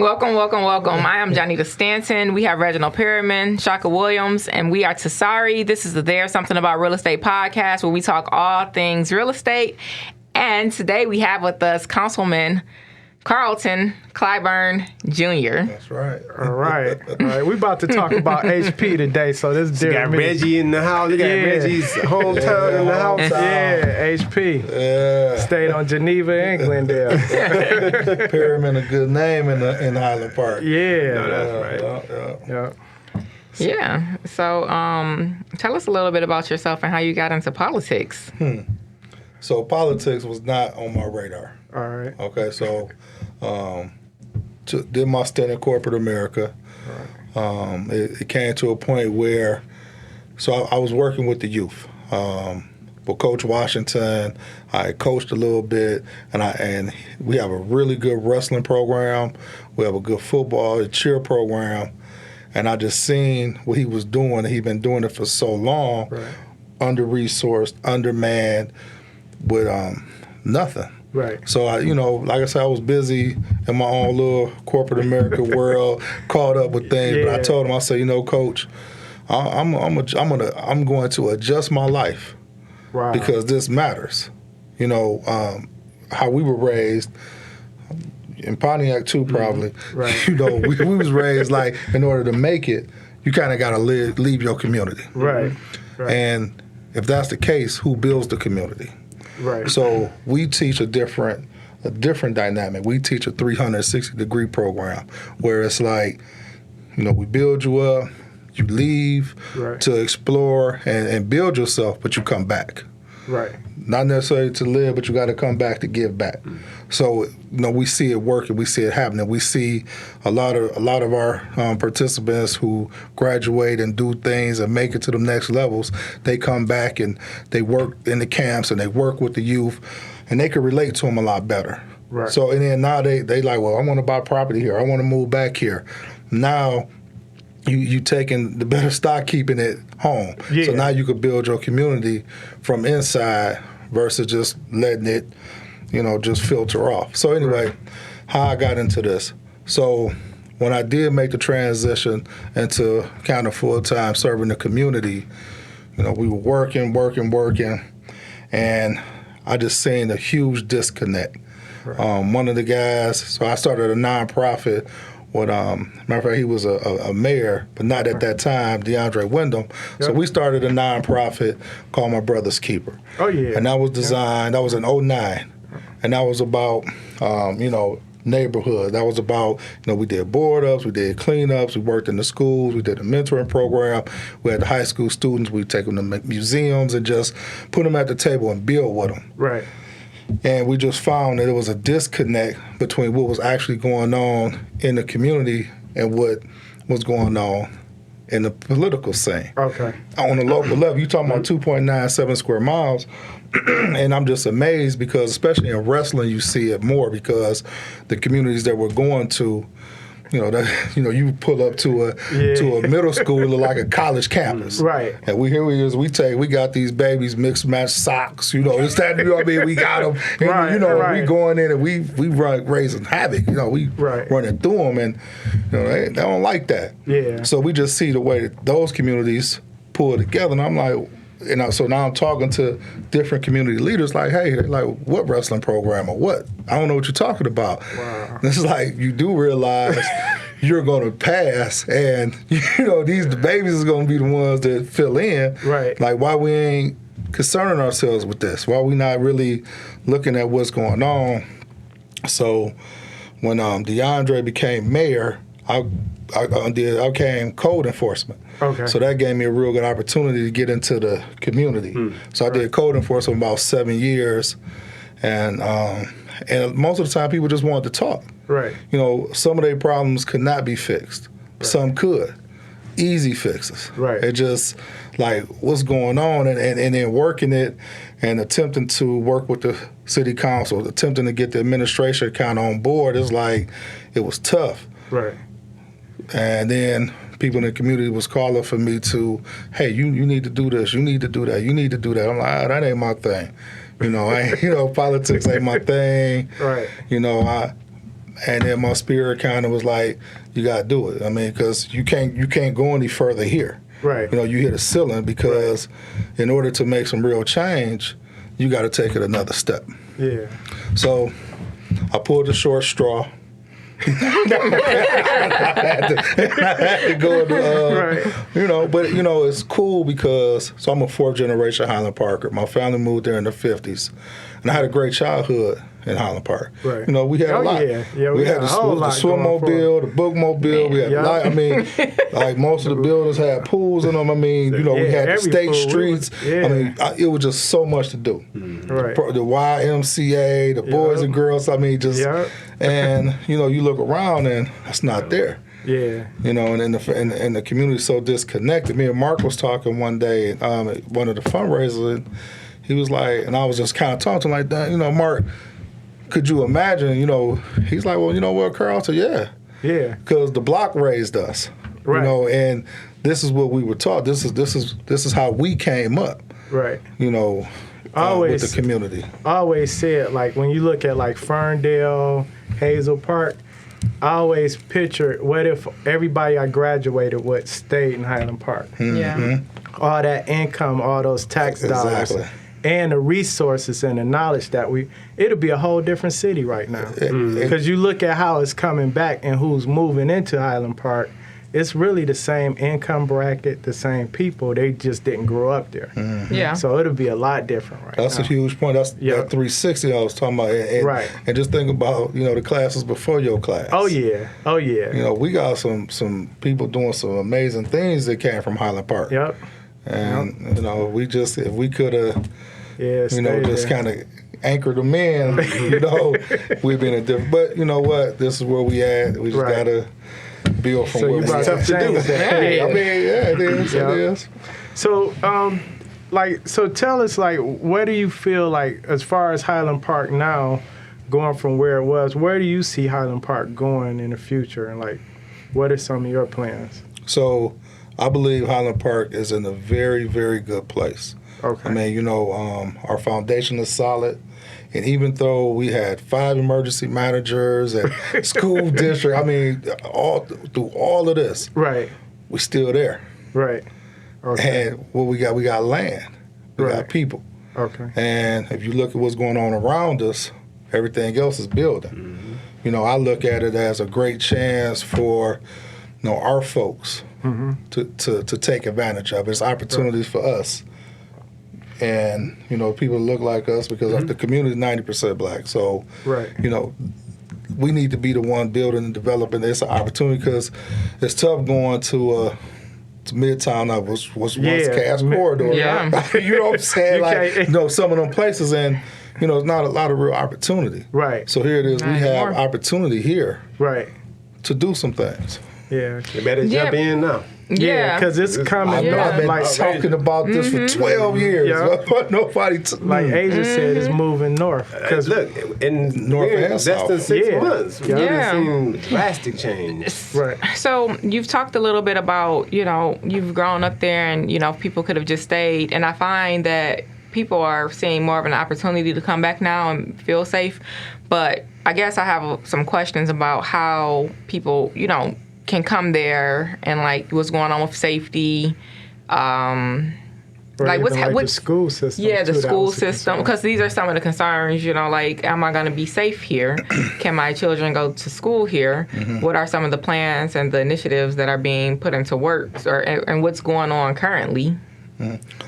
Welcome. I am Jonnita Stanton. We have Reginald Perryman, Kashka Williams, and we are TSARE. This is the There's Something About Real Estate podcast where we talk all things real estate. And today we have with us Councilman Carlton Clyburn Jr. That's right. All right. We about to talk about HP today, so this is different. You got Reggie in the house. You got Reggie's hometown in the house. Yeah, HP. Yeah. Stayed on Geneva and Glendale. Perryman, a good name in Highland Park. Yeah. No, that's right. Yeah. Yeah. So tell us a little bit about yourself and how you got into politics. So politics was not on my radar. All right. Okay, so did my stint in corporate America. It came to a point where, so I was working with the youth. With Coach Washington, I coached a little bit, and we have a really good wrestling program. We have a good football and cheer program, and I just seen what he was doing. He'd been doing it for so long, under-resourced, undermanned, with nothing. Right. So like I said, I was busy in my own little corporate America world, caught up with things. Yeah. But I told him, I said, Coach, I'm going to adjust my life. Wow. Because this matters. How we were raised in Pontiac too, probably. Right. We was raised like, in order to make it, you kind of got to leave your community. Right. And if that's the case, who builds the community? Right. So we teach a different dynamic. We teach a 360-degree program where it's like, we build you up, you leave to explore and build yourself, but you come back. Right. Not necessarily to live, but you got to come back to give back. So we see it working, we see it happening. We see a lot of our participants who graduate and do things and make it to the next levels. They come back and they work in the camps and they work with the youth, and they can relate to them a lot better. Right. So and then now they like, well, I want to buy property here. I want to move back here. Now you taking the better stock, keeping it home. Yeah. So now you could build your community from inside versus just letting it, just filter off. So anyway, how I got into this. So when I did make the transition into kind of full-time serving the community, we were working, and I just seen a huge disconnect. One of the guys, so I started a nonprofit with, matter of fact, he was a mayor, but not at that time, DeAndre Wyndham. Yep. So we started a nonprofit called My Brother's Keeper. Oh, yeah. And that was designed, that was in 2009. And that was about, neighborhood. That was about, we did board ups, we did cleanups, we worked in the schools, we did a mentoring program. We had the high school students, we'd take them to museums and just put them at the table and build with them. Right. And we just found that there was a disconnect between what was actually going on in the community and what was going on in the political scene. Okay. On the local level, you're talking about 2.97 square miles, and I'm just amazed because, especially in wrestling, you see it more because the communities that we're going to, you pull up to a middle school, it look like a college campus. Right. And we got these babies mixed match socks, it's that, we got them. And, we going in and we run raising havoc, we running through them, and they don't like that. Yeah. So we just see the way that those communities pull together, and I'm like, so now I'm talking to different community leaders like, hey, they're like, what wrestling program or what? I don't know what you're talking about. Wow. It's like, you do realize you're going to pass, and, the babies is going to be the ones that fill in. Right. Like, why we ain't concerning ourselves with this? Why we not really looking at what's going on? So when DeAndre became mayor, I became code enforcement. Okay. So that gave me a real good opportunity to get into the community. So I did code enforcement about 7 years, and most of the time people just wanted to talk. Right. Some of their problems could not be fixed. Right. Some could. Easy fixes. Right. It just like what's going on, and then working it and attempting to work with the city council, attempting to get the administration kind of on board. It's like it was tough. Right. And then people in the community was calling for me to, hey, you need to do this, you need to do that, you need to do that. I'm like, that ain't my thing. Politics ain't my thing. Right. And then my spirit kind of was like, you got to do it. I mean, because you can't go any further here. Right. You know, you hit a ceiling because in order to make some real change, you got to take it another step. Yeah. So I pulled the short straw. I had to go to, you know, but, you know, it's cool because, so I'm a 4th generation Highland Parker. My family moved there in the 50s. And I had a great childhood in Highland Park. Right. You know, we had a lot. Yeah, we had the swimmobile, the bookmobile, we had light. I mean, like most of the buildings had pools in them. I mean, you know, we had the state streets. I mean, it was just so much to do. Right. The YMCA, the Boys and Girls, I mean, just, and, you know, you look around and it's not there. Yeah. You know, and the community's so disconnected. Me and Mark was talking one day at one of the fundraisers, and he was like, and I was just kind of talking to him like that, you know, Mark, could you imagine, you know, he's like, well, you know what, Carlton, yeah. Because the block raised us. Right. You know, and this is what we were taught. This is how we came up. Right. You know, with the community. I always said, like, when you look at, like, Ferndale, Hazel Park, I always picture, what if everybody I graduated with stayed in Highland Park? Yeah. All that income, all those tax dollars, and the resources and the knowledge that it'll be a whole different city right now. Because you look at how it's coming back and who's moving into Highland Park, it's really the same income bracket, the same people. They just didn't grow up there. Yeah. So it'll be a lot different right That's now. a huge point. That's that 360 I was talking about. And, and just think about, you know, the classes before your class. Oh, yeah. You know, we got some people doing some amazing things that came from Highland Park. Yep. And, you know, if we could have, you know, just kind of anchored them in, you know, we'd be in a different, but you know what? This is where we at. We just got to build from where we at. Tough to do. I mean, it is. It is. So, so tell us, like, where do you feel like, as far as Highland Park now, going from where it was, where do you see Highland Park going in the future? And, like, what are some of your plans? So, I believe Highland Park is in a very, very good place. Okay. I mean, you know, our foundation is solid. And even though we had 5 emergency managers and school district, I mean, through all of this, we're still there. Right. Okay. And what we got land. We got people. Okay. And if you look at what's going on around us, everything else is building. You know, I look at it as a great chance for, you know, our folks to take advantage of. It's opportunities for us. And, you know, people look like us because the community is 90% black. So, you know, we need to be the one building and developing. It's an opportunity because it's tough going to Midtown. Was once Cass Corridor. Yeah. You know what I'm saying? Like, you know, some of them places, and, you know, it's not a lot of real opportunity. Right. So here it is. We have opportunity here to do some things. Yeah. You better jump in now. Yeah, because it's coming. I've been talking about this for 12 years. Nobody like Asia said, it's moving north. Because look, in north and less south. than 6 months, we've seen drastic change. Right. So you've talked a little bit about, you know, you've grown up there, and you know, people could have just stayed. And I find that people are seeing more of an opportunity to come back now and feel safe. But I guess I have some questions about how people, you know, can come there and like what's going on with safety, like what's the school system. Yeah, the school system, because these are some of the concerns. You know, like, am I going to be safe here? Can my children go to school here? What are some of the plans and the initiatives that are being put into work, and what's going on currently?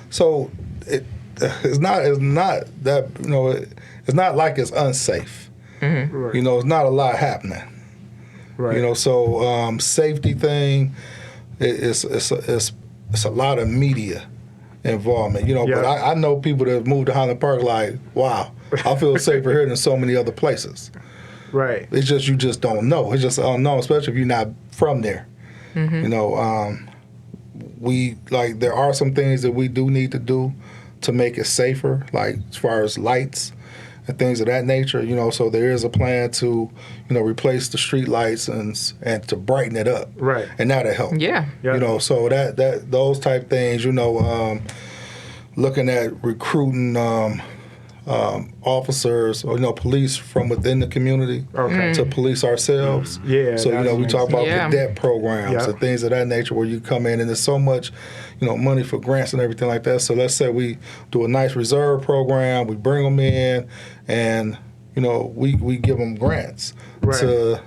So it's not that, you know, it's not like it's unsafe. You know, it's not a lot happening. You know, so safety thing, it's a lot of media involvement. You know, but I know people that have moved to Highland Park like, wow, I feel safer here than so many other places. Right. It's just you just don't know. It's just unknown, especially if you're not from there. You know, there are some things that we do need to do to make it safer, like as far as lights and things of that nature, you know, so there is a plan to, you know, replace the street lights and to brighten it up. Right. And that'll help. Yeah. You know, so those type things, you know, looking at recruiting officers or police from within the community to police ourselves. Yeah. So we talk about sense. cadet programs and things of that nature where you come in and there's so much money for grants and everything like that. So let's say we do a nice reserve program, we bring them in, and we give them grants to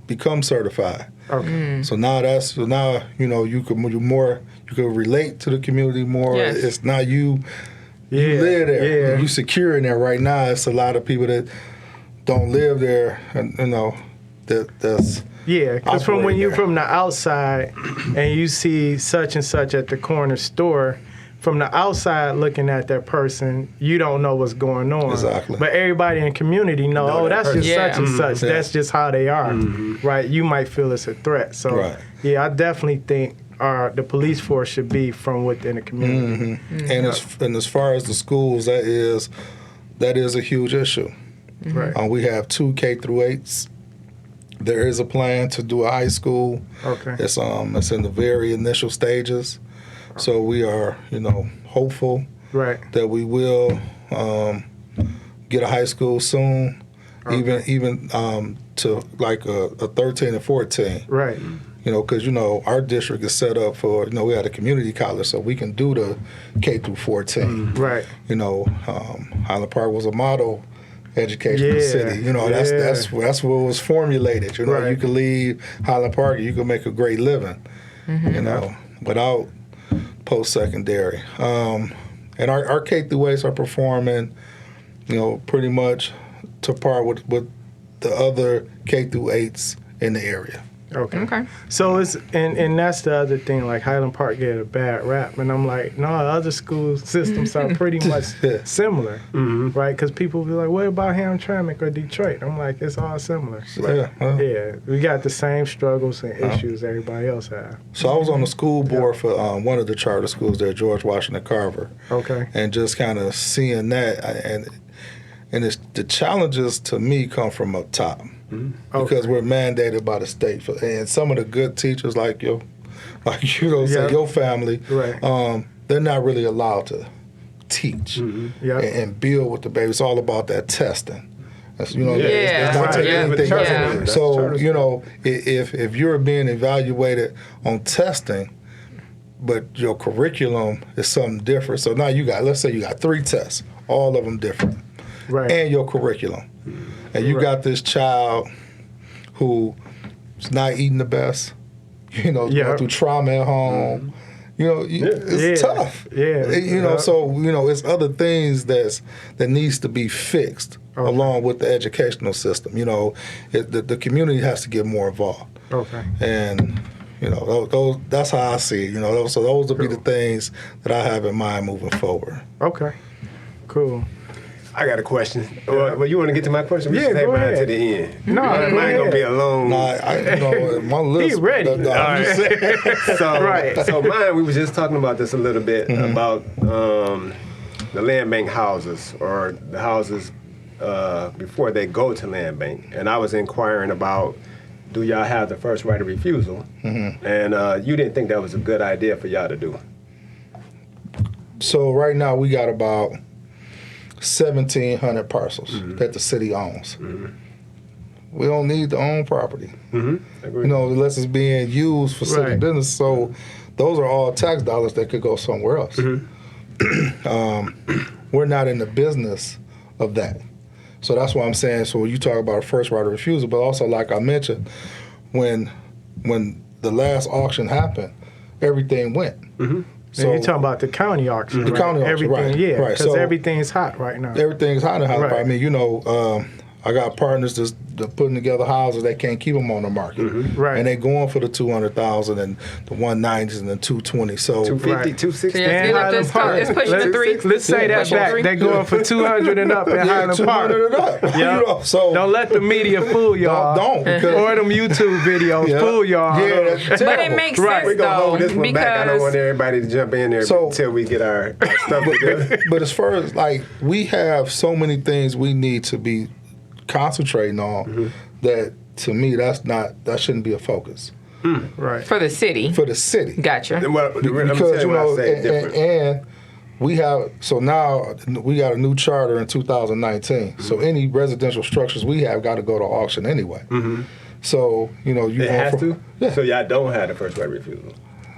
become certified. Okay. So now you can relate to the community more. Yes. It's not you live there. Yeah. You secure in there right now. It's a lot of people that don't live there, and that's Yeah, because from when you're there. from the outside and you see such and such at the corner store, from the outside looking at that person, you don't know what's going on. Exactly. But everybody in the community know, that's just Yeah. such and such. Yeah. That's just how they are, right? You might feel it's a threat. So, Right. yeah, I definitely think the police force should be from within the community. And as far as the schools, that is a huge issue. Right. We have 2 K-8s. There is a plan to do a high school. Okay. It's in the very initial stages. So we are, hopeful Right. that we will get a high school soon, even to like a 13 and 14. Right. Because our district is set up for we had a community college, so we can do the K through 14. Right. Highland Park was a model educational city. That's what was formulated. Right. You can leave Highland Park and you can make a great living. Without post-secondary. And our K-8s are performing, pretty much to par with the other K-8s in the area. Okay. So it's and that's the other thing. Like Highland Park get a bad rap, and I'm like, no, other school systems are pretty much similar, right? Because people be like, what about Hamtramck or Detroit? I'm like, it's all similar. Yeah, we got the same struggles and issues everybody else have. So I was on the school board for one of the charter schools there, George Washington Carver. Okay. And just kind of seeing that, and it's the challenges to me come from up top. Because we're mandated by the state, and some of the good teachers like your family, Right. They're not really allowed to teach and build with the baby. It's all about that testing. That's, it's not taking anything else. So if you're being evaluated on testing, but your curriculum is something different. So now let's say you got 3 tests, all of them different, Right. and your curriculum. And you got this child who's not eating the best, going through trauma at home. It's tough. Yeah. So it's other things that needs to be fixed along with the educational system. The community has to get more involved. Okay. And those that's how I see it. So those will be the things that I have in mind moving forward. Okay. Cool. I got a question. Well, you want to get to my question? We Yeah, should save go mine ahead. to the end. No, mine go ain't gonna ahead. be a long. My list. He ready. I'm just saying. So, Right. so mine, we was just talking about this a little bit about the land bank houses or the houses before they go to land bank, and I was inquiring about, do y'all have the first right of refusal? And you didn't think that was a good idea for y'all to do. So right now we got about 1,700 parcels that the city owns. We don't need to own property. Agreed. Unless it's being used for city Right. business. So those are all tax dollars that could go somewhere else. We're not in the business of that. So that's why I'm saying, so you talk about first right of refusal, but also like I mentioned, when the last auction happened, everything went. So you're talking about the county auction, The right? county auction, Everything, right. because So everything's hot right now. everything's hot in Highland Park. Right. I mean, I got partners that's putting together houses that can't keep them on the market, Right. and they going for the 200,000 and the 190s and the 220. So 250, Right. 260. Yeah. And It's Highland Park. it's pushing the 3. Let's say that Pushing back. 3. They're going for 200 and up in Highland Park. 200 and up. Yep. So Don't let the media fool y'all. don't because Or them YouTube videos fool y'all. Yeah, that's But it terrible. makes Right. sense We're going to though, hold this one back. I don't want because everybody to jump in there So- until we get our stuff together. But as far as we have so many things we need to be concentrating on that to me that shouldn't be a focus Right. for the city. for the city. Gotcha. Well, let me tell Because you what I say different. and now we got a new charter in 2019. So any residential structures we have got to go to auction anyway. So It has to. Yeah. So y'all don't have the first right of refusal.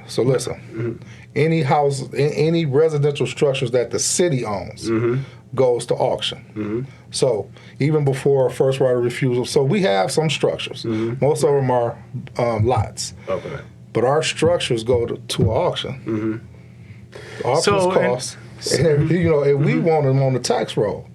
So listen, any residential structures that the city owns goes to auction. So even before first right of refusal, so we have some structures. Most of them are lots. Okay. But our structures go to auction. Auctions cost, and we want them on the tax roll.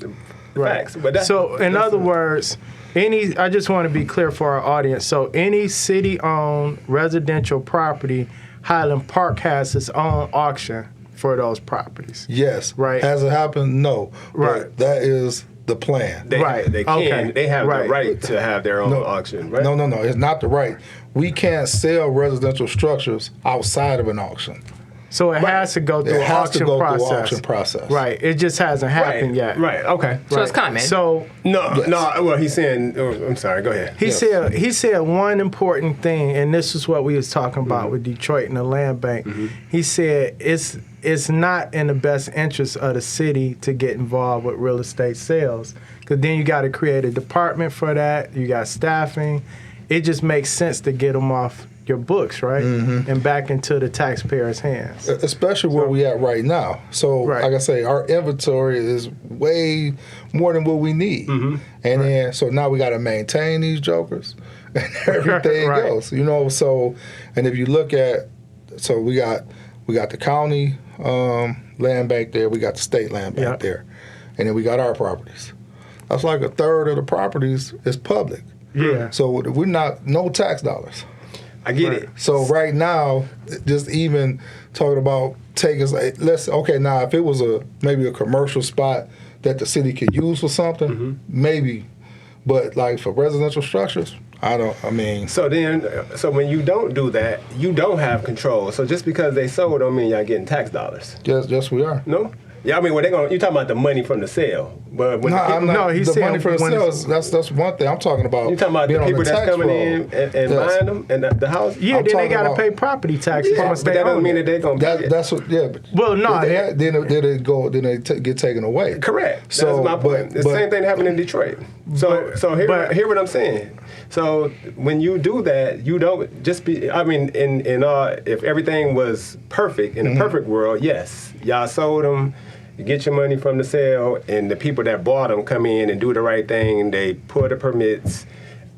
Facts. But So in other words, I just want to be clear for our audience. So any city-owned residential property, Highland Park has its own auction for those properties. Yes. Right. Has it happened? No. Right. But that is the plan. They have Right. the right to have their own auction, right? No. It's not the right. We can't sell residential structures outside of an auction. So it has to go through It an has to auction go process. through auction process. Right. It just hasn't happened yet. Right. Okay. So it's coming. So No. Well, he's saying. I'm sorry. Go ahead. he said one important thing, and this is what we was talking about with Detroit and the land bank. He said it's not in the best interest of the city to get involved with real estate sales, because then you got to create a department for that. You got staffing. It just makes sense to get them off your books, right, and back into the taxpayers' hands. Especially where we at right now. So, like I say, our inventory is way more than what we need. And then, so now we got to maintain these jokers and everything else, So, and if you look at, so we got the county land bank there, we got the state land bank there, and then we got our properties. That's like a third of the properties is public. Yeah. So we're no tax dollars. I get it. So right now, just even talking about now if it was maybe a commercial spot that the city could use for something, maybe, but like for residential structures, So when you don't do that, you don't have control. So just because they sold don't mean y'all getting tax dollars. Yes, we are. No? Yeah, I mean, you talking about the money from the sale, but when he said money from the sales. That's one thing I'm talking about. You talking about the people that's coming in and buying them and the house? Yeah, then they got to pay property taxes. But that doesn't mean that they're gonna pay it. That's what. Yeah. But well, no. Then they get taken away. Correct. So, that's my point. The same thing happened in Detroit. So hear what I'm saying. So when you do that, you don't just be. I mean, if everything was perfect in a perfect world, yes, y'all sold them. You get your money from the sale, and the people that bought them come in and do the right thing. They pull the permits,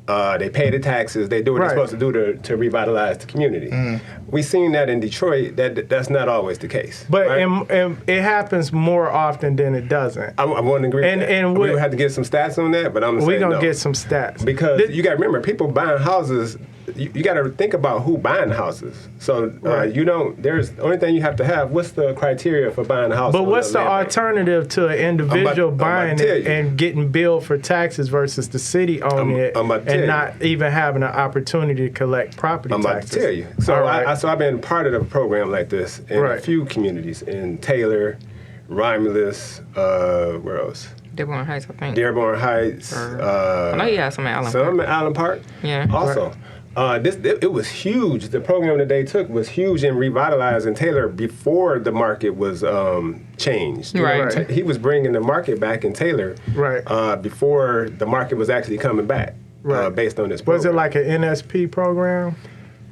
they pay the taxes, they do what they're supposed to do to revitalize the community. We've seen that in Detroit. That's not always the case. But right? it happens more often than it doesn't. I wouldn't agree with that. And we have to get some stats on that, but I'm going to say we're going no. to get some stats. Because you got to remember, people buying houses, you got to think about who buying houses. So there's the only thing you have to have, what's the criteria for buying a house? But what's the alternative to an individual buying it and getting billed for taxes versus the city owning it and not even having an opportunity to collect property taxes? I'm about to tell you. So I've been part of a program like this in a few communities, in Taylor, Romulus, where else? Dearborn Heights, I think. Dearborn Heights. I know you have some at Island Park. Some at Island Park. Yeah. Also. It was huge. The program that they took was huge in revitalizing Taylor before the market was changed. Right. He was bringing the market back in Taylor before the market was actually coming back based on this program. Was it like an NSP program?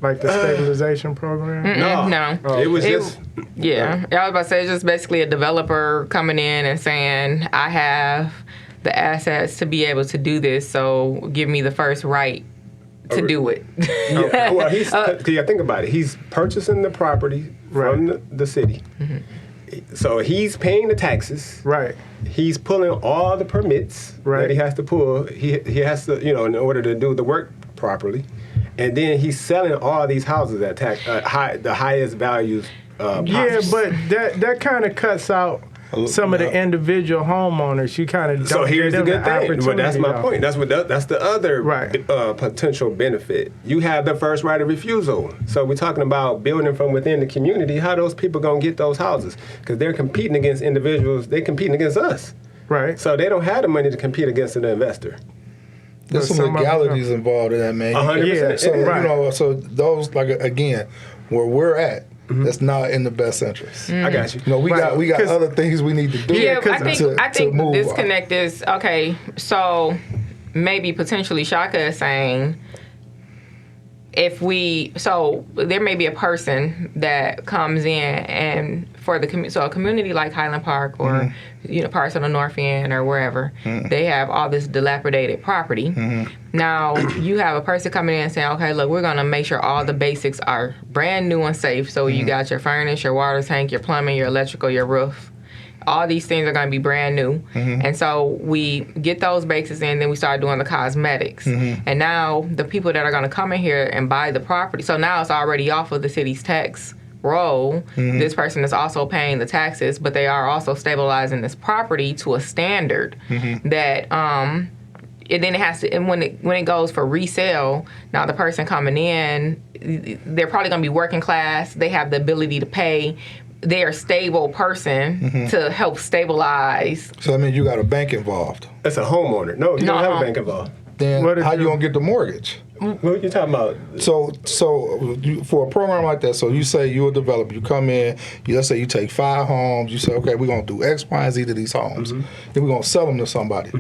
Like the stabilization program? No. It was just... Yeah. I was about to say, it's just basically a developer coming in and saying, I have the assets to be able to do this, so give me the first right to do it. Yeah. Well, think about it. He's purchasing the property from the city. So he's paying the taxes. Right. He's pulling all the permits that he has to pull. He has to, in order to do the work properly. And then he's selling all these houses at the highest values possible. Yeah, but that kind of cuts out some of the individual homeowners. You kind of don't. So here's the good thing. But that's my point. That's the other potential benefit. You have the first right of refusal. So we're talking about building from within the community. How those people gonna get those houses? Because they're competing against individuals. They're competing against us. Right. So they don't have the money to compete against an investor. There's some legalities involved in that, man. 100%. So so those, like, again, where we're at, that's not in the best interest. I got you. You know, we got other things we need to do. Yeah, I think to move the disconnect is, okay, so maybe potentially Shaka is saying, so there may be a person that comes in and for the so a community like Highland Park or parts of the North End or wherever, they have all this dilapidated property. Now you have a person coming in and saying, okay, look, we're gonna make sure all the basics are brand new and safe. So you got your furnace, your water tank, your plumbing, your electrical, your roof. All these things are going to be brand new. And so we get those basics in, then we start doing the cosmetics. And now the people that are going to come in here and buy the property, so now it's already off of the city's tax roll. This person is also paying the taxes, but they are also stabilizing this property to a standard that and then it has to, and when it goes for resale, now the person coming in, they're probably going to be working class. They have the ability to pay. They're a stable person to help stabilize. So I mean, you got a bank involved. That's a homeowner. No, you don't have a bank involved. Then how you gonna get the mortgage? What you talking about? So for a program like that, so you say you're a developer, you come in, let's say you take 5 homes, you say, okay, we're gonna do X, Y, and Z to these homes, then we're gonna sell them to somebody.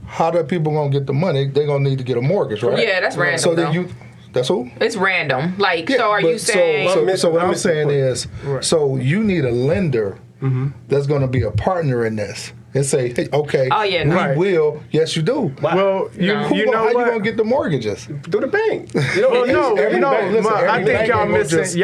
How the people gonna get the money? They're gonna need to get a mortgage, right? Yeah, that's random. So then that's who? It's random. Like, so are you saying? So what I'm saying is, so you need a lender that's going to be a partner in this and say, hey, okay, we will. Yes, you do. Well, you know how you going to get the mortgages? Through the bank. I think y'all missing his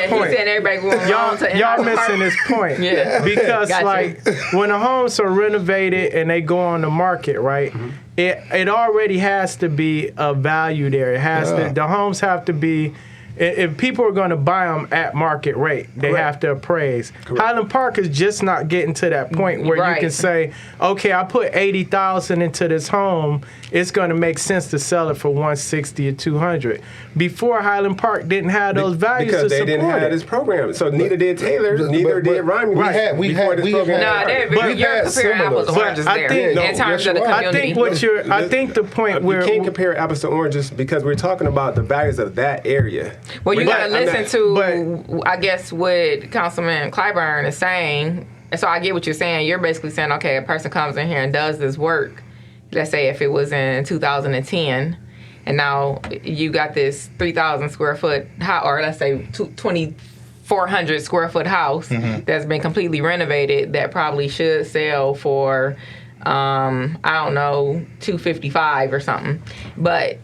point. He said everybody going y'all missing his point. Because like when the homes are renovated and they go on the market, right? It already has to be a value there. It has to. The homes have to be. If people are going to buy them at market rate, they have to appraise. Highland Park is just not getting to that point where you can say, okay, I put $80,000 into this home. It's going to make sense to sell it for $160 or $200. Before, Highland Park didn't have those values because to they didn't have this program. So neither did Taylor, neither did Ryan. We had you're comparing apples to oranges there. In terms of the community. I think the point where you can't compare apples to oranges because we're talking about the values of that area. Well, you got to listen to, I guess, what Councilman Clyburn is saying. And so I get what you're saying. You're basically saying, okay, a person comes in here and does this work. Let's say if it was in 2010, and now you got this 3,000 square foot house, or let's say 2,400 square foot house that's been completely renovated that probably should sell for, I don't know, $255 or something. But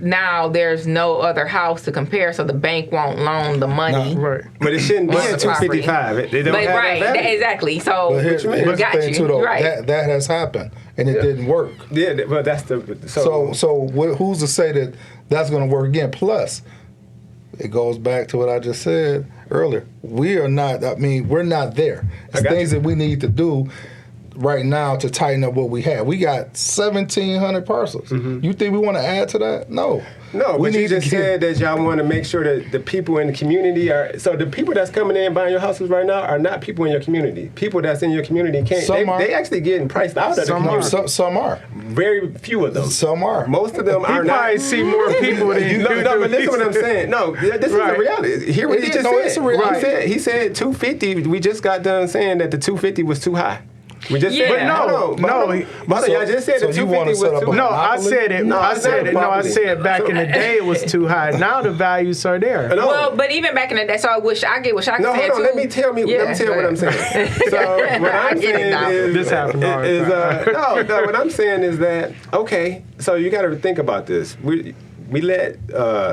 now there's no other house to compare, so the bank won't loan the money. But it shouldn't be at $255. They don't have that value. Exactly. So but here's the thing too, though. That has happened, and it didn't work. Yeah, but that's the who's to say that that's going to work again? Plus, it goes back to what I just said earlier. We're not there. It's things that we need to do right now to tighten up what we have. We got 1,700 parcels. You think we want to add to that? No. No, but you just said that y'all want to make sure that the people in the community are. So the people that's coming in buying your houses right now are not people in your community. People that's in your community can't. They actually getting priced out of the community. Some are. Very few of them. Some are. Most of them are not. You probably see more people than you do. No, but listen what I'm saying. No, this is the reality. Hear what he just said. He said 250. We just got done saying that the 250 was too high. We just said, I just said the 250 was too high. I said back in the day it was too high. Now the values are there. Well, but even back in the day, so I get what Shaka said too. Let me tell what I'm saying. So what I'm saying is, this happened all the time. What I'm saying is that, okay, so you got to think about this. We let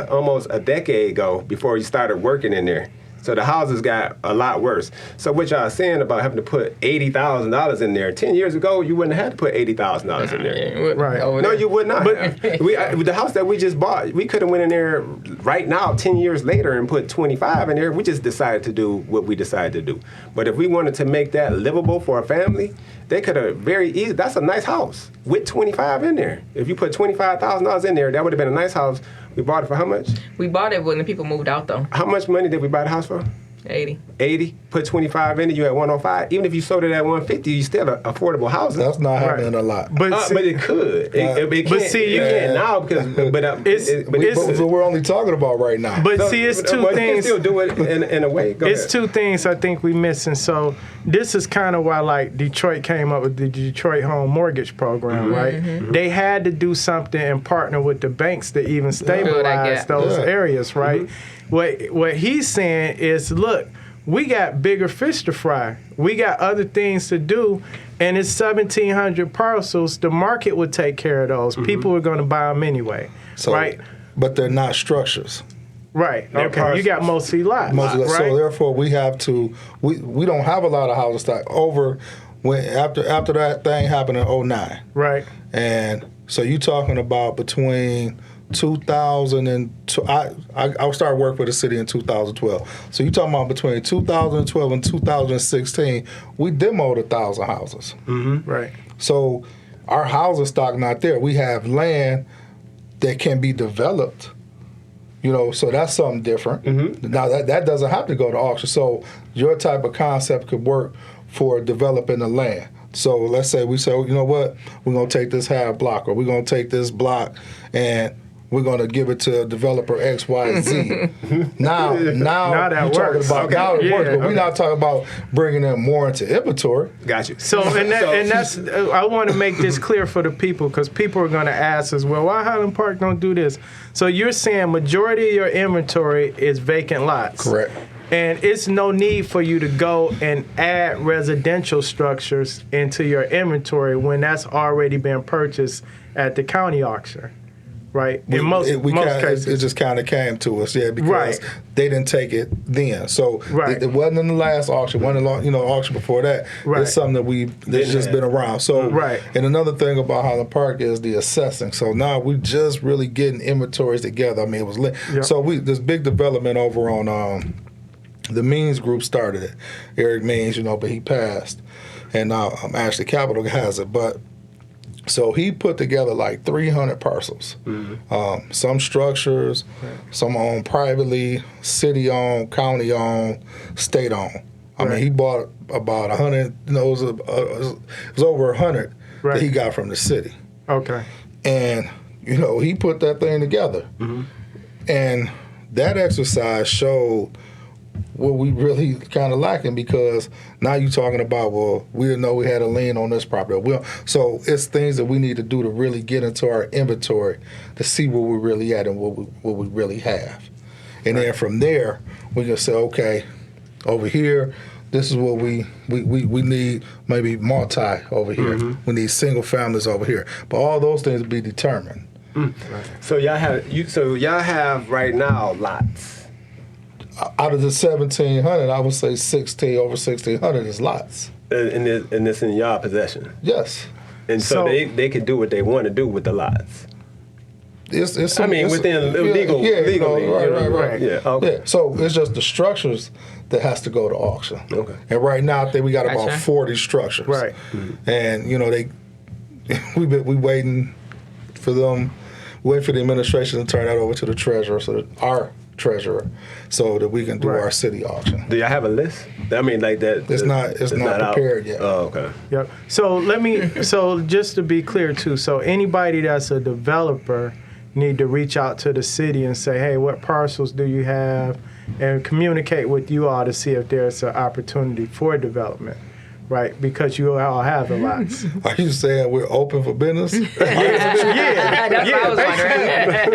almost a decade go before you started working in there. So the houses got a lot worse. So what y'all saying about having to put $80,000 in there, 10 years ago, you wouldn't have to put $80,000 in there. Right. No, you would not. But the house that we just bought, we could have went in there right now, 10 years later, and put 25 in there. We just decided to do what we decided to do. But if we wanted to make that livable for a family, they could have very easy. That's a nice house with 25 in there. If you put $25,000 in there, that would have been a nice house. We bought it for how much? We bought it when the people moved out, though. How much money did we buy the house for? 80, put 25 in it, you at 105. Even if you sold it at 150, you still affordable housing. That's not happening a lot. But it could. It can't now because But we're only talking about right now. But see, it's two things. You can still do it in a way. Go it's ahead. two things I think we missing. So this is kind of why like Detroit came up with the Detroit Home Mortgage Program, right? Mm-hmm. They had to do something and partner with the banks to even stabilize those areas, right? Mm-hmm. What he's saying is, look, we got bigger fish to fry. We got other things to do, and it's 1,700 parcels. The market would take care of those. Mm-hmm. People are going to buy them anyway, right? But they're not structures. Right. Okay. Parcels. You got mostly lots. Right? So therefore, we have to. We don't have a lot of housing stock after that thing happened in 2009. Right. And so you're talking about between 2002. I started work for the city in 2012. So you're talking about between 2012 and 2016, we demoed 1,000 houses. Mm-hmm. Right. So our housing stock not there. We have land that can be developed. So that's something different. Mm-hmm. Now that doesn't have to go to auction. So your type of concept could work for developing the land. So let's say we say, you know what, we're gonna take this half block, or we're gonna take this block, and we're gonna give it to developer X, Y, Z. now you're talking about now it works, but we're not talking about bringing them more into inventory. Got you. So that's I want to make this clear for the people, because people are gonna ask us, well, why Highland Park don't do this? So you're saying majority of your inventory is vacant lots. Correct. And it's no need for you to go and add residential structures into your inventory when that's already been purchased at the county auction, right? In most cases. It just kind of came to us, because they didn't take it then. So it wasn't in the last auction, wasn't auction before that. Right. It's something that's just been around. So, and another thing about Highland Park is the assessing. So now we're just really getting inventories together. I mean, it was lit. Yep. So this big development over on the Means Group started it. Eric Means, but he passed. And now Ashley Capital has it. But so he put together like 300 parcels. Mm-hmm. Some structures, some owned privately, city-owned, county-owned, state-owned. I mean, he bought about 100, it was over 100 that he got from the city. Okay. And, he put that thing together. Mm-hmm. And that exercise showed what we really kind of lacking, because now you're talking about, well, we didn't know we had a lien on this property. So it's things that we need to do to really get into our inventory to see where we're really at and what we really have. And then from there, we can say, okay, over here, this is what we need, maybe multi over here. Mm-hmm. We need single families over here. But all those things will be determined. Mm. Right. So y'all have right now lots. Out of the 1,700, I would say over 1,600 is lots. And it's in y'all possession? Yes. And so they can do what they want to do with the lots? Within legally. Right. Yeah, okay. Yeah. So it's just the structures that has to go to auction. Okay. And right now, I think we got about 40 structures. Right. Mm-hmm. And, we waiting for them, waiting for the administration to turn that over to the treasurer, our treasurer, so that we can do our city auction. Do y'all have a list? I mean, like that. It's not prepared yet. Oh, okay. Yep. So just to be clear too, so anybody that's a developer need to reach out to the city and say, hey, what parcels do you have, and communicate with you all to see if there's an opportunity for development. Right, because you all have the lots. Are you saying we're open for business? Yeah. That's what I was wondering.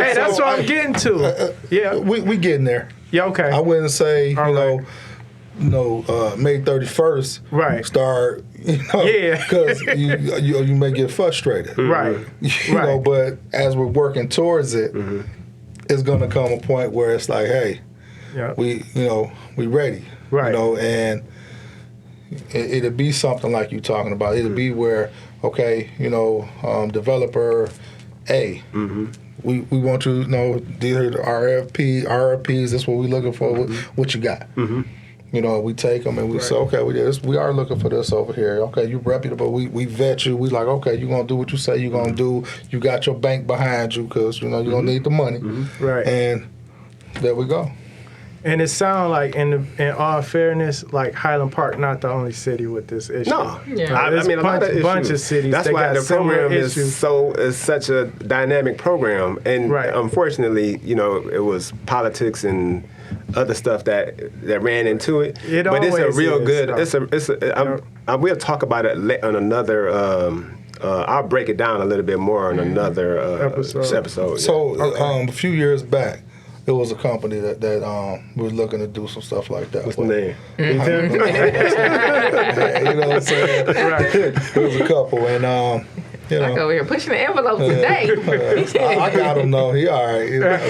Hey, that's what I'm getting to. Yeah, we getting there. Yeah, okay. I wouldn't say May 31st. Right. Start. Because you may get frustrated. Right. But as we're working towards it, it's going to come a point where it's like, hey, we ready. Right. And it'll be something like you're talking about. It'll be where, okay, developer A, we want to know, these are the RFPs, that's what we're looking for, what you got. We take them and we say, okay, we are looking for this over here. Okay, you're reputable. We vet you. We like, okay, you're going to do what you say you're going to do. You got your bank behind you because, you're going to need the money. Right. And there we go. And it sounds like, in all fairness, like Highland Park not the only city with this issue. No, Yeah. I mean a lot of issues. Bunch of cities. That's they why got the program issues. is such a dynamic program, and Right. unfortunately, it was politics and other stuff that ran into it. But it's a always real is, good. though. We'll talk about it on another. I'll break it down a little bit more on another episode. So a few years back, there was a company that was looking to do some stuff like that. What's the name? You know what I'm saying? Right. There was a couple, and Like over here pushing the envelope today. I got him though. He all right. Like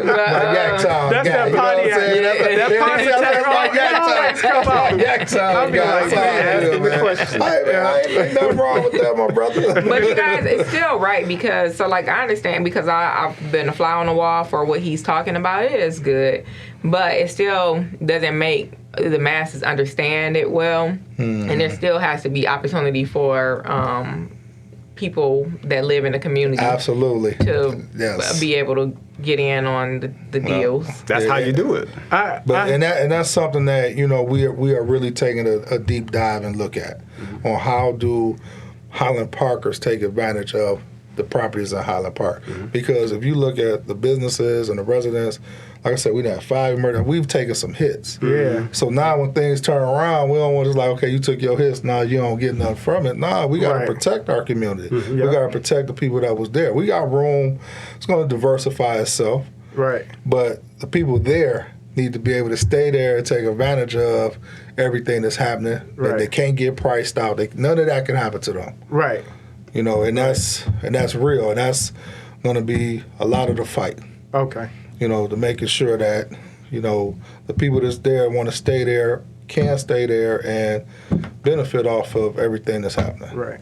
yak time. That's guy, that you know what I'm Pontiac. saying? That Pontiac. Come on, yak time. I'll be like, asking the question. I ain't nothing wrong with that, my brother. But you guys, it's still right because, I understand because I've been a fly on the wall for what he's talking about. It is good, but it still doesn't make the masses understand it well. And there still has to be opportunity for people that live in the community Absolutely. to Yes. be able to get in on the deals. That's how you do it. And that's something that we are really taking a deep dive and look at on how do Highland Parkers take advantage of the properties in Highland Park. Because if you look at the businesses and the residents, like I said, we had 5 emergencies. We've taken some hits. Yeah. So now when things turn around, we don't want to just like, okay, you took your hits, now you don't get nothing from it. Nah, we got to Right. protect our community. We Yep. got to protect the people that was there. We got room. It's going to diversify itself. Right. But the people there need to be able to stay there and take advantage of everything that's happening. Right. They can't get priced out. None of that can happen to them. Right. And that's real. And that's going to be a lot of the fight. Okay. To making sure that the people that's there want to stay there, can stay there, and benefit off of everything that's happening. Right.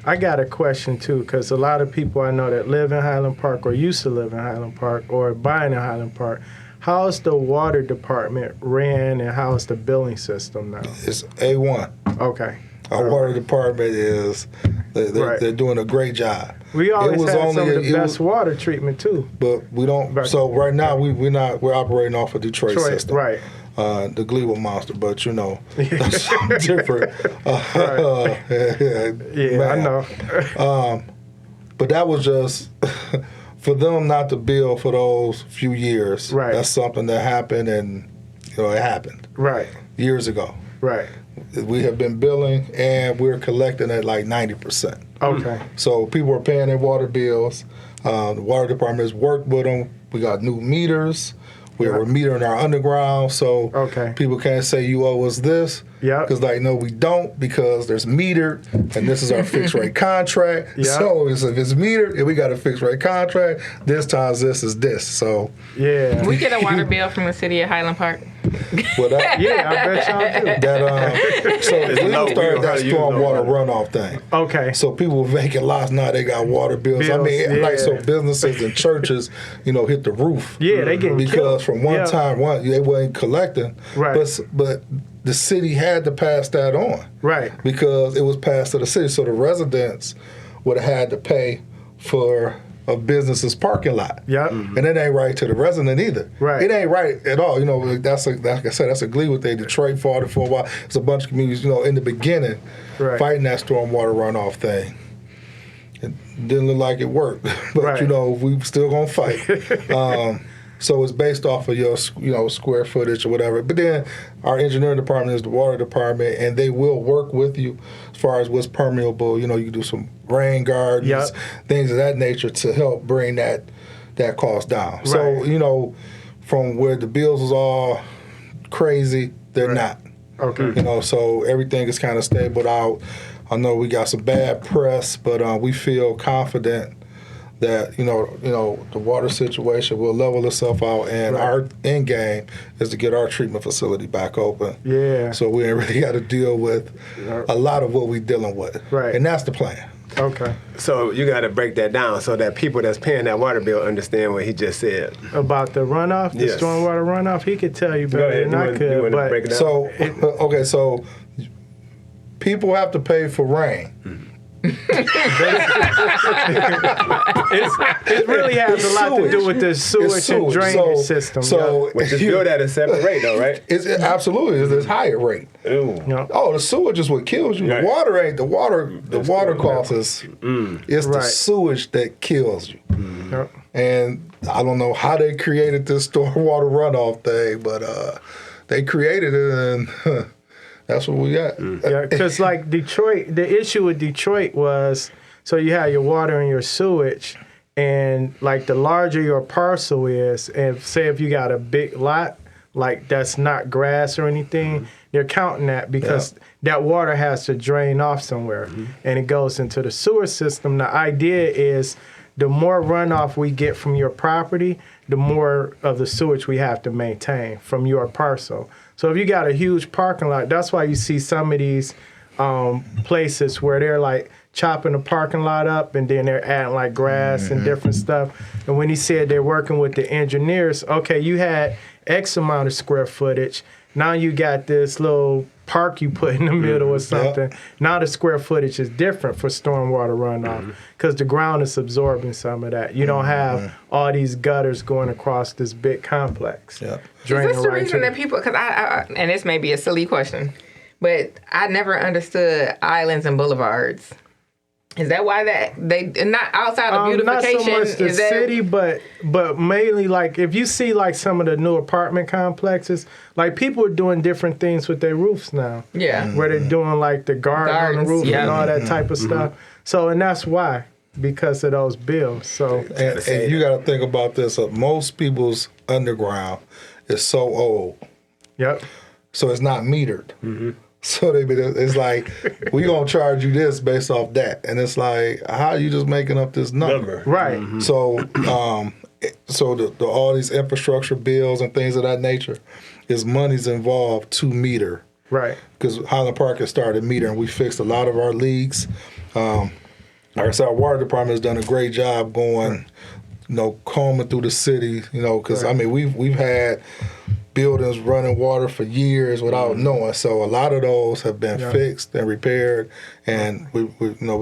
I got a question too, because a lot of people I know that live in Highland Park or used to live in Highland Park or buying in Highland Park. How's the water department ran and how's the billing system now? It's A1. Okay. Our water department is they're doing a great job. We always was had only some of the it best water treatment too. But we don't. Right. So right now we're operating off a Detroit system, Right. The Gleewood Monster, but that's different. Yeah, I know. But that was just for them not to bill for those few years. Right. That's something that happened, and it happened Right. years ago. Right. We have been billing, and we're collecting at like 90%. Okay. So people are paying their water bills. The water department has worked with them. We got new meters. We're metering our underground, so people can't say you owe us this. Yeah. Because no, we don't, because there's metered, and this is our fixed rate contract. Yeah. So if it's metered, and we got a fixed rate contract, this times this is this. So Yeah. We get a water bill from the city of Highland Park. well, that, Yeah, I bet y'all do. so we low. started We that don't use storm no water water. runoff thing. Okay. So people with vacant lots now, they got water bills. I mean, Bills, so yeah. businesses and churches, hit the roof. Yeah, they get Because from one Yeah. time, they wasn't collecting. Right. But the city had to pass that on. Right. Because it was passed to the city. So the residents would have had to pay for a business's parking lot. Yep. And it ain't right to the resident either. Right. It ain't right at all. Like I said, that's a Gleewood thing. Detroit fought it for a while. It's a bunch of communities, in the beginning, Right. fighting that stormwater runoff thing. It didn't look like it worked, but Right. we still gonna fight. So it's based off of your square footage or whatever. But then our engineering department is the water department, and they will work with you as far as what's permeable. You can do some rain gardens, Yep. things of that nature to help bring that cost down. Right. So from where the bills was all crazy, they're Right. not. Okay. So everything is kind of stabled out. I know we got some bad press, but we feel confident that the water situation will level itself out, and our end game is to get our treatment facility back open. Yeah. So we ain't really got to deal with a lot of what we're dealing with. Right. And that's the plan. Okay. So you got to break that down so that people that's paying that water bill understand what he just said. About the runoff, the Yes. stormwater runoff, he could tell you better ahead. than You I wanna- could. you wanna But break it down? So so people have to pay for rain. It really has a lot to do with the sewage and drainage system. So Which is built at a separate rate, though, right? Absolutely it's higher rate. Ooh. Oh, the sewage is what kills you. Right. The water ain't the water. The water causes. It's the Right. sewage that kills you. Yep. And I don't know how they created this stormwater runoff thing, but they created it, and that's what we got. Yeah, because like Detroit, the issue with Detroit was, so you have your water and your sewage, and like the larger your parcel is, and say if you got a big lot, like that's not grass or anything, they're counting that because that water has to drain off somewhere, and it goes into the sewer system. The idea is the more runoff we get from your property, the more of the sewage we have to maintain from your parcel. So if you got a huge parking lot, that's why you see some of these places where they're like chopping the parking lot up and then they're adding like grass and different stuff. And when he said they're working with the engineers, okay, you had X amount of square footage. Now you got this little park you put in the middle or something. Yep. Now the square footage is different for stormwater runoff because the ground is absorbing some of that. You don't have all these gutters going across this big complex. Yep. Is this the reason that people, because I, and this may be a silly question, but I never understood islands and boulevards. Is that why that they not outside of beautification? Not so much the city, but mainly like if you see like some of the new apartment complexes, like people are doing different things with their roofs now. Yeah, where they're doing like the garden on the roof and all that type of stuff. So and that's why, because of those bills. So and you got to think about this: most people's underground is so old. Yep. So it's not metered. So it's like, we gonna charge you this based off that, and it's like, how are you just making up this number? Right. So, so the all these infrastructure bills and things of that nature, is money's involved to meter. Right. Because Highland Park has started metering. We fixed a lot of our leaks. Like I said, our water department has done a great job going, combing through the city. Because I mean we've had buildings running water for years without knowing. So a lot of those have been fixed and repaired, and we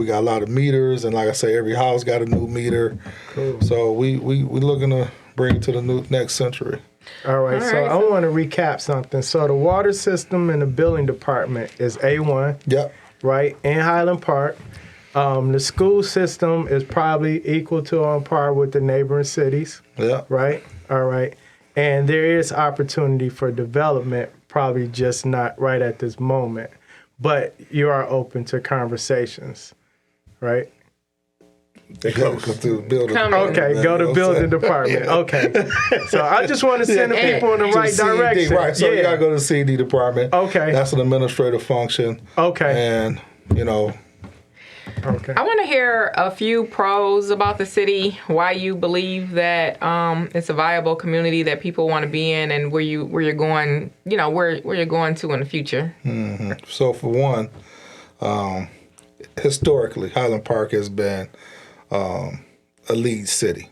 got a lot of meters, and like I say, every house got a new meter. Cool. So we looking to bring it to the next century. All right. So I want to recap something. So the water system in the building department is A1. Yep. Right, in Highland Park. The school system is probably equal to on par with the neighboring cities. Yeah. Right? All right. And there is opportunity for development, probably just not right at this moment. But you are open to conversations, right? They go to building. Okay, go to building department. Okay. So I just want to send the people in the right direction. Right, so you got to go to the CD department. Okay. That's an administrative function. Okay. And, Okay. I want to hear a few pros about the city, why you believe that it's a viable community that people want to be in, and where you're going, where you're going to in the future. Mm-hmm. So for one, historically, Highland Park has been a lead city.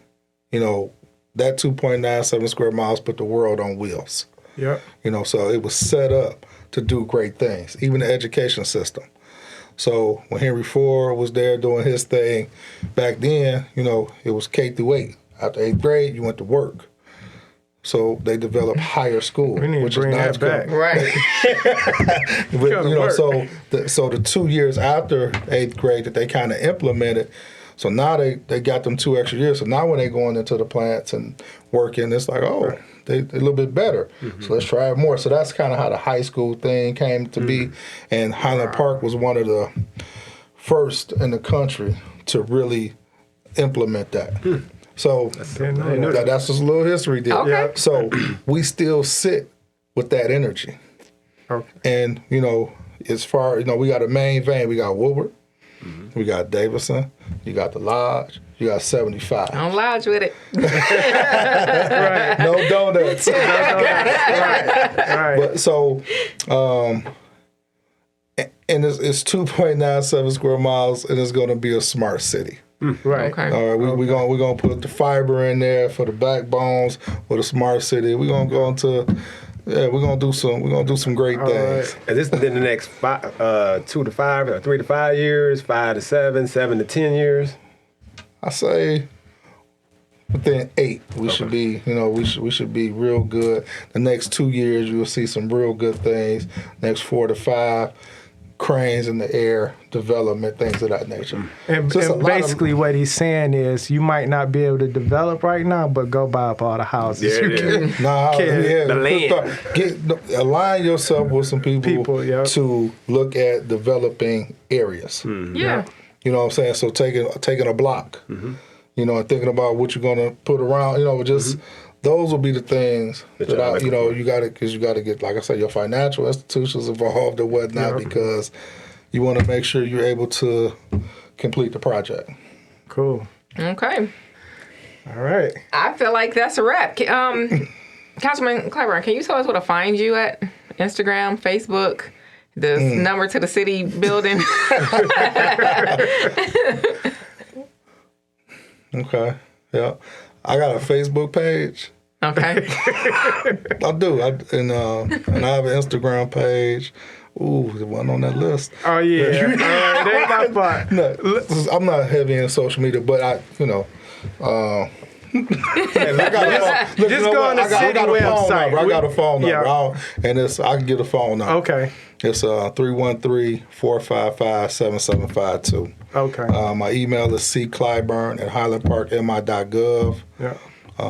That 2.97 square miles put the world on wheels. Yeah. So it was set up to do great things, even the education system. So when Henry Ford was there doing his thing, back then, it was K through 8. After 8th grade, you went to work. So they developed higher school, which is now back. Right. But, so the 2 years after 8th grade that they kind of implemented, so now they got them 2 extra years. So now when they're going into the plants and working, it's like, they're a little bit better. Mm-hmm. So let's try it more. So that's kind of how the high school thing came to be. And Highland Park was one of the first in the country to really implement that. So that's just a little history there. Okay. So we still sit with that energy. Okay. And, as far, we got a main vein. We got Woodward. We got Davidson. You got the Lodge. You got 75. Don't lodge with it. Right. No donuts. Right. But so, and it's 2.97 square miles, and it's going to be a smart city. Right. Okay. All right. We're gonna put the fiber in there for the backbones with a smart city. We're gonna go into Yeah, we're gonna do some great things. And this is in the next 2 to 5, or 3 to 5 years, 5 to 7, 7 to 10 years. I say within 8, we should be. We should be real good. The next 2 years, you'll see some real good things. Next 4 to 5, cranes in the air, development, things of that nature. And basically what he's saying is you might not be able to develop right now, but go buy up all the houses. The land. Align yourself with some people yeah. to look at developing areas. Yeah. You know what I'm saying? So taking a block, and thinking about what you're gonna put around, those will be the things that you got to get, like I said, your financial institutions involved and whatnot, because you want to make sure you're able to complete the project. Cool. Okay. All right. I feel like that's a wrap. Councilman Clyburn, can you tell us where to find you at? Instagram, Facebook, the number to the city building? Okay. Yeah. I got a Facebook page. Okay. I do. And I have an Instagram page. Ooh, it wasn't on that list. Oh, yeah. That ain't my fault. No, I'm not heavy in social media, but I got a phone number. And I can get a phone number. Okay. It's 313-455-7752. Okay. My email is cclyburn@highlandparkmi.gov. Yeah.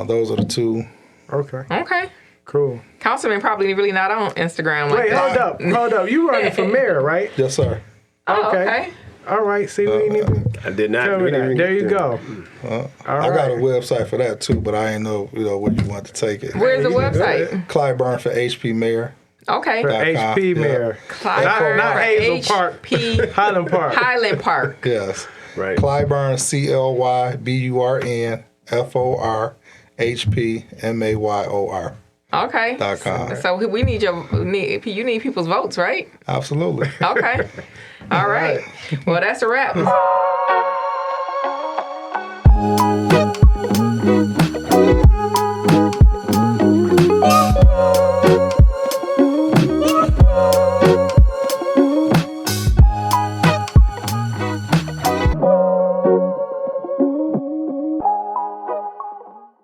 Those are the two. Okay. Okay. Cool. Councilman probably really not on Instagram like Wait, that. hold up. You running for mayor, right? Yes, sir. Oh, okay. All right. See, we ain't even. I did not. Tell me that. There you go. I got a website for that too, but I didn't know where you want to take it. Where's the website? Clyburn for HP Mayor. Okay. For HP Mayor. Clyburn Not for Hazel Park. HP Highland Park. Highland Park. Yes. Right. Clyburn, CLYBURN FOR HPMAYOR. Okay. .com. So we need you need people's votes, right? Absolutely. Okay. All right. Well, that's a wrap.